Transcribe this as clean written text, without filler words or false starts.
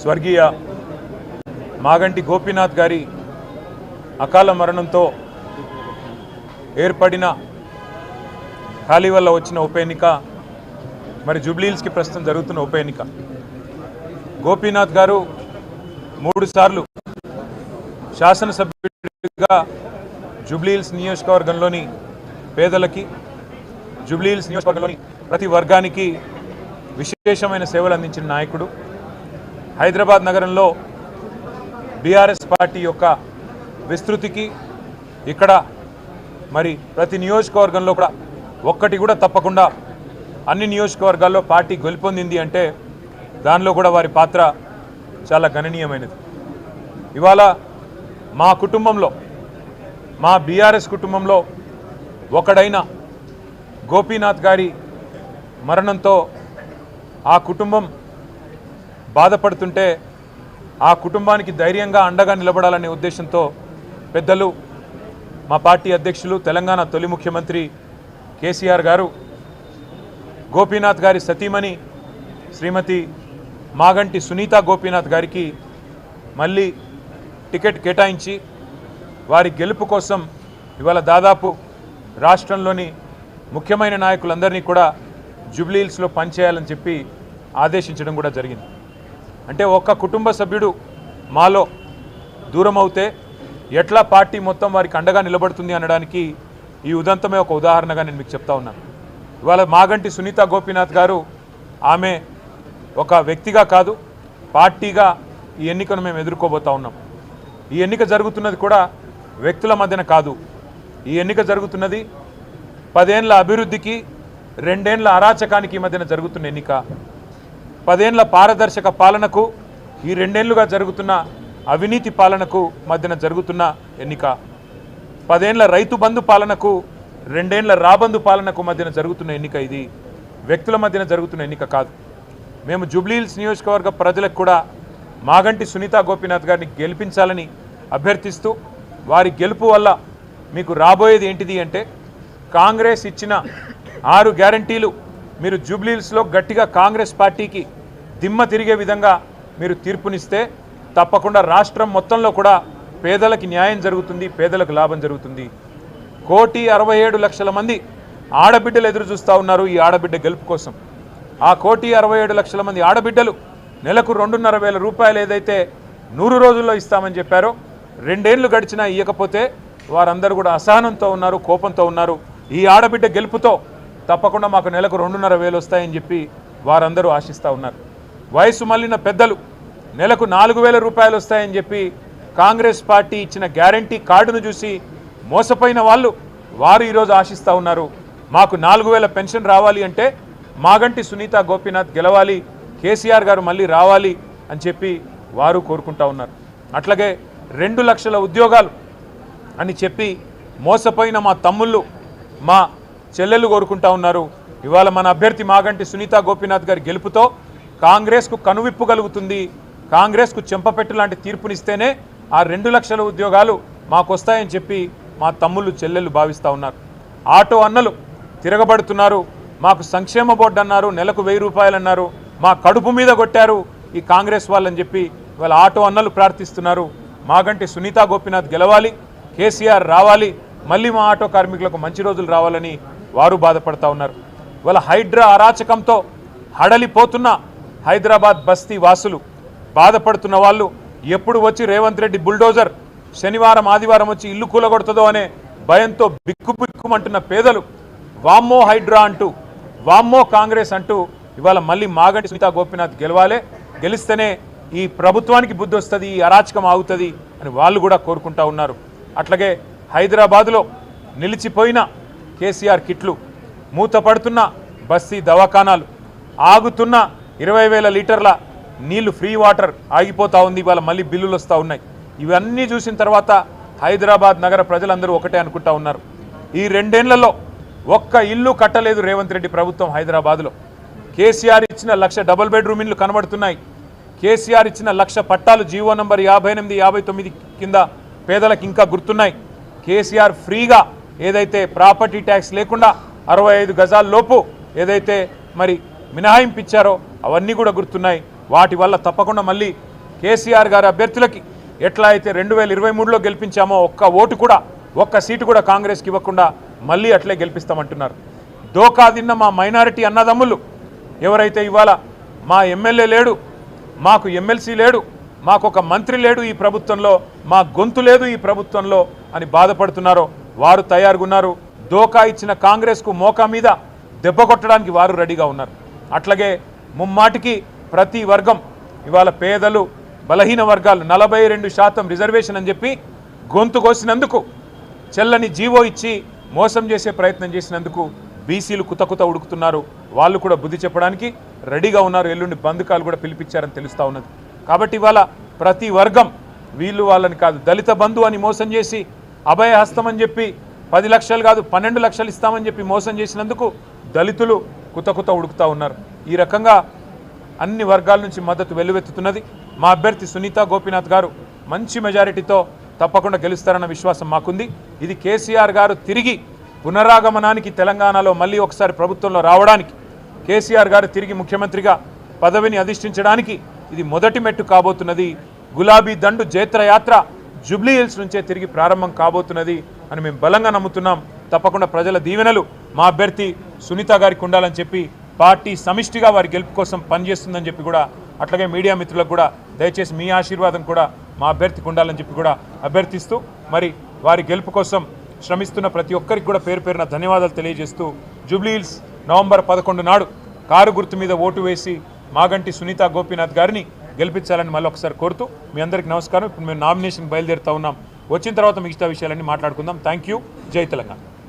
స్వర్గీయ మాగంటి గోపీనాథ్ గారి అకాల మరణంతో ఏర్పడిన ఖాళీ వల్ల వచ్చిన ఉప ఎన్నిక మరి జూబ్లీహిల్స్కి ప్రస్తుతం జరుగుతున్న ఉప ఎన్నిక. గోపీనాథ్ గారు 3 సార్లు శాసనసభ్యుడిగా జూబ్లీహిల్స్ నియోజకవర్గంలోని పేదలకి, జూబ్లీహిల్స్ నియోజకవర్గంలోని ప్రతి వర్గానికి విశేషమైన సేవలు అందించిన నాయకుడు. హైదరాబాద్ నగరంలో బీఆర్ఎస్ పార్టీ యొక్క విస్తృతికి ఇక్కడ మరి ప్రతి నియోజకవర్గంలో కూడా ఒక్కటి కూడా తప్పకుండా అన్ని నియోజకవర్గాల్లో పార్టీ గెలుపొందింది అంటే దానిలో కూడా వారి పాత్ర చాలా గణనీయమైనది. ఇవాళ మా కుటుంబంలో, మా బీఆర్ఎస్ కుటుంబంలో ఒకడైన గోపీనాథ్ గారి మరణంతో ఆ కుటుంబం బాధపడుతుంటే ఆ కుటుంబానికి ధైర్యంగా అండగా నిలబడాలనే ఉద్దేశంతో పెద్దలు మా పార్టీ అధ్యక్షులు, తెలంగాణ తొలి ముఖ్యమంత్రి కేసీఆర్ గారు గోపీనాథ్ గారి సతీమణి శ్రీమతి మాగంటి సునీత గోపీనాథ్ గారికి మళ్ళీ టికెట్ కేటాయించి వారి గెలుపు కోసం ఇవాళ దాదాపు రాష్ట్రంలోని ముఖ్యమైన నాయకులందరినీ కూడా జూబ్లీహిల్స్లో పనిచేయాలని చెప్పి ఆదేశించడం కూడా జరిగింది. అంటే ఒక్క కుటుంబ సభ్యుడు మాలో దూరం అవుతే ఎట్లా పార్టీ మొత్తం వారికి అండగా నిలబడుతుంది అనడానికి ఈ ఉదంతమే ఒక ఉదాహరణగా నేను మీకు చెప్తా ఉన్నాను. ఇవాళ మాగంటి సునీత గోపీనాథ్ గారు ఆమె ఒక వ్యక్తిగా కాదు, పార్టీగా ఈ ఎన్నికను మేము ఎదుర్కోబోతా ఉన్నాం. ఈ ఎన్నిక జరుగుతున్నది కూడా వ్యక్తుల మధ్యన కాదు. ఈ ఎన్నిక జరుగుతున్నది 10 ఏళ్ల అభివృద్ధికి 2 ఏళ్ల అరాచకానికి మధ్యన జరుగుతున్న ఎన్నిక. 10 ఏళ్ల పారదర్శక పాలనకు ఈ 2 ఏళ్లుగా జరుగుతున్న అవినీతి పాలనకు మధ్యన జరుగుతున్న ఎన్నిక. 10 ఏళ్ల రైతు బంధు పాలనకు 2 ఏళ్ల రాబందు పాలనకు మధ్యన జరుగుతున్న ఎన్నిక. ఇది వ్యక్తుల మధ్యన జరుగుతున్న ఎన్నిక కాదు. మేము జూబ్లీహిల్స్ నియోజకవర్గ ప్రజలకు కూడా మాగంటి సునీత గోపీనాథ్ గారిని గెలిపించాలని అభ్యర్థిస్తూ, వారి గెలుపు వల్ల మీకు రాబోయేది ఏంటిది అంటే కాంగ్రెస్ ఇచ్చిన 6 గ్యారంటీలు మీరు జూబ్లీహిల్స్లో గట్టిగా కాంగ్రెస్ పార్టీకి దిమ్మ తిరిగే విధంగా మీరు తీర్పునిస్తే తప్పకుండా రాష్ట్రం మొత్తంలో కూడా పేదలకి న్యాయం జరుగుతుంది, పేదలకు లాభం జరుగుతుంది. 1,67,00,000 మంది ఆడబిడ్డలు ఎదురు చూస్తూ ఉన్నారు ఈ ఆడబిడ్డ గెలుపు కోసం. ఆ 1,67,00,000 మంది ఆడబిడ్డలు నెలకు 2,500 రూపాయలు ఏదైతే 100 రోజుల్లో ఇస్తామని చెప్పారో 2 ఏళ్లు గడిచినా ఇవ్వకపోతే వారందరూ కూడా అసహనంతో ఉన్నారు, కోపంతో ఉన్నారు. ఈ ఆడబిడ్డ గెలుపుతో తప్పకుండా మాకు నెలకు 2,500 వస్తాయని చెప్పి వారందరూ ఆశిస్తూ ఉన్నారు. వయసు మళ్ళిన పెద్దలు నెలకు 4,000 రూపాయలు వస్తాయని చెప్పి కాంగ్రెస్ పార్టీ ఇచ్చిన గ్యారంటీ కార్డును చూసి మోసపోయిన వారు ఈరోజు ఆశిస్తూ ఉన్నారు. మాకు 4,000 పెన్షన్ రావాలి అంటే మాగంటి సునీత గోపీనాథ్ గెలవాలి, కేసీఆర్ గారు మళ్ళీ రావాలి అని చెప్పి వారు కోరుకుంటా ఉన్నారు. అట్లాగే 2 లక్షల ఉద్యోగాలు అని చెప్పి మోసపోయిన మా తమ్ముళ్ళు, మా చెల్లెళ్ళు కోరుకుంటా ఉన్నారు. ఇవాళ మన అభ్యర్థి మాగంటి సునీత గోపీనాథ్ గారి గెలుపుతో కాంగ్రెస్కు కనువిప్పు కలుగుతుంది. కాంగ్రెస్కు చెంపపెట్టు లాంటి తీర్పునిస్తేనే ఆ 2 లక్షల ఉద్యోగాలు మాకు వస్తాయని చెప్పి మా తమ్ముళ్ళు, చెల్లెళ్ళు భావిస్తూ ఉన్నారు. ఆటో అన్నలు తిరగబడుతున్నారు. మాకు సంక్షేమ బోర్డు అన్నారు, నెలకు 1000 రూపాయలు అన్నారు, మా కడుపు మీద కొట్టారు ఈ కాంగ్రెస్ వాళ్ళని చెప్పి ఇవాళ ఆటో అన్నలు ప్రార్థిస్తున్నారు. మాగంటి సునీత గోపీనాథ్ గెలవాలి, కేసీఆర్ రావాలి, మళ్ళీ మా ఆటో కార్మికులకు మంచి రోజులు రావాలని వారు బాధపడతా ఉన్నారు. ఇవాళ హైడ్రా అరాచకంతో హడలిపోతున్న హైదరాబాద్ బస్తీ వాసులు, బాధపడుతున్న వాళ్ళు ఎప్పుడు వచ్చి రేవంత్ రెడ్డి బుల్డోజర్ శనివారం ఆదివారం వచ్చి ఇల్లు కూలగొడుతుందో అనే భయంతో బిక్కుబిక్కుమంటున్న పేదలు వామ్మో హైడ్రా అంటూ, వామ్మో కాంగ్రెస్ అంటూ ఇవాళ మళ్ళీ మాగంటి సునీత గోపీనాథ్ గెలవాలి, గెలిస్తేనే ఈ ప్రభుత్వానికి బుద్ధి వస్తుంది, ఈ అరాచకం ఆగుతుంది అని వాళ్ళు కూడా కోరుకుంటా ఉన్నారు. అట్లాగే హైదరాబాదులో నిలిచిపోయిన కేసీఆర్ కిట్లు, మూతపడుతున్న బస్తీ దవాఖానాలు, ఆగుతున్న 20,000 లీటర్ల నీళ్లు, ఫ్రీ వాటర్ ఆగిపోతూ ఉంది. ఇవాళ మళ్ళీ బిల్లులు వస్తూ ఉన్నాయి. ఇవన్నీ చూసిన తర్వాత హైదరాబాద్ నగర ప్రజలందరూ ఒకటే అనుకుంటా ఉన్నారు, ఈ 2 ఏళ్లలో ఒక్క ఇల్లు కట్టలేదు రేవంత్ రెడ్డి ప్రభుత్వం హైదరాబాద్లో. కేసీఆర్ ఇచ్చిన 1,00,000 డబుల్ బెడ్రూమ్ ఇల్లు కనబడుతున్నాయి. కేసీఆర్ ఇచ్చిన 1,00,000 పట్టాలు జీవో నంబర్ 58, 59 కింద పేదలకు ఇంకా గుర్తున్నాయి. కేసీఆర్ ఫ్రీగా ఏదైతే ప్రాపర్టీ ట్యాక్స్ లేకుండా 65 గజాల లోపు ఏదైతే మరి మినహాయింపు ఇచ్చారో అవన్నీ కూడా గుర్తున్నాయి. వాటి వల్ల తప్పకుండా మళ్ళీ కేసీఆర్ గారి అభ్యర్థులకి ఎట్లా అయితే 2023లో గెలిపించామో ఒక్క ఓటు కూడా ఒక్క సీటు కూడా కాంగ్రెస్కి ఇవ్వకుండా మళ్ళీ అట్లే గెలిపిస్తామంటున్నారు. దోకా తిన్న మా మైనారిటీ అన్నదమ్ములు ఎవరైతే ఇవాళ మా ఎమ్మెల్యే లేడు, మాకు ఎమ్మెల్సీ లేడు, మాకు ఒక మంత్రి లేడు ఈ ప్రభుత్వంలో, మా గొంతు లేదు ఈ ప్రభుత్వంలో అని బాధపడుతున్నారో వారు తయారుగున్నారు. దోకా ఇచ్చిన కాంగ్రెస్కు మోకా మీద దెబ్బ కొట్టడానికి వారు రెడీగా ఉన్నారు. అట్లాగే ముమ్మాటికి ప్రతి వర్గం ఇవాళ పేదలు బలహీన వర్గాలు 42% రిజర్వేషన్ అని చెప్పి గొంతు కోసినందుకు చెల్లని జీవో ఇచ్చి మోసం చేసే ప్రయత్నం చేసినందుకు బీసీలు కుతకుత ఉడుకుతున్నారు. వాళ్ళు కూడా బుద్ధి చెప్పడానికి రెడీగా ఉన్నారు. ఎల్లుండి బంధుకాలు కూడా పిలిపించారని తెలుస్తూ ఉన్నది. కాబట్టి ఇవాళ ప్రతి వర్గం వీళ్ళు వాళ్ళని కాదు, దళిత బంధు అని మోసం చేసి అభయహస్తం అని చెప్పి 10 లక్షలు కాదు 12 లక్షలు ఇస్తామని చెప్పి మోసం చేసినందుకు దళితులు కుతకుత ఉడుకుతూ ఉన్నారు. ఈ రకంగా అన్ని వర్గాల నుంచి మద్దతు వెల్లువెత్తుతున్నది. మా అభ్యర్థి సునీత గోపీనాథ్ గారు మంచి మెజారిటీతో తప్పకుండా గెలుస్తారన్న విశ్వాసం మాకుంది. ఇది కేసీఆర్ గారు తిరిగి పునరాగమనానికి, తెలంగాణలో మళ్ళీ ఒకసారి ప్రభుత్వంలో రావడానికి, కేసీఆర్ గారు తిరిగి ముఖ్యమంత్రిగా పదవిని అధిష్ఠించడానికి ఇది మొదటి మెట్టు కాబోతున్నది. గులాబీ దండు జైత్రయాత్ర జూబ్లీ హిల్స్ నుంచే తిరిగి ప్రారంభం కాబోతున్నది అని మేము బలంగా నమ్ముతున్నాం. తప్పకుండా ప్రజల దీవెనలు మా అభ్యర్థి సునీత గారికి ఉండాలని చెప్పి పార్టీ సమిష్టిగా వారి గెలుపు కోసం పనిచేస్తుందని చెప్పి కూడా, అట్లాగే మీడియా మిత్రులకు కూడా దయచేసి మీ ఆశీర్వాదం కూడా మా అభ్యర్థికి ఉండాలని చెప్పి కూడా అభ్యర్థిస్తూ, మరి వారి గెలుపు కోసం శ్రమిస్తున్న ప్రతి ఒక్కరికి కూడా పేరు పేరున ధన్యవాదాలు తెలియజేస్తూ, జూబ్లీ హిల్స్ నవంబర్ 11 నాడు కారు గుర్తు మీద ఓటు వేసి మాగంటి సునీత గోపీనాథ్ గారిని గెలిపించాలని మళ్ళీ ఒకసారి కోరుతూ మీ అందరికీ నమస్కారం. ఇప్పుడు మేము నామినేషన్ బయలుదేరుతా ఉన్నాం. వచ్చిన తర్వాత మిగతా విషయాలన్నీ మాట్లాడుకుందాం. Thank you. జై తెలంగాణ.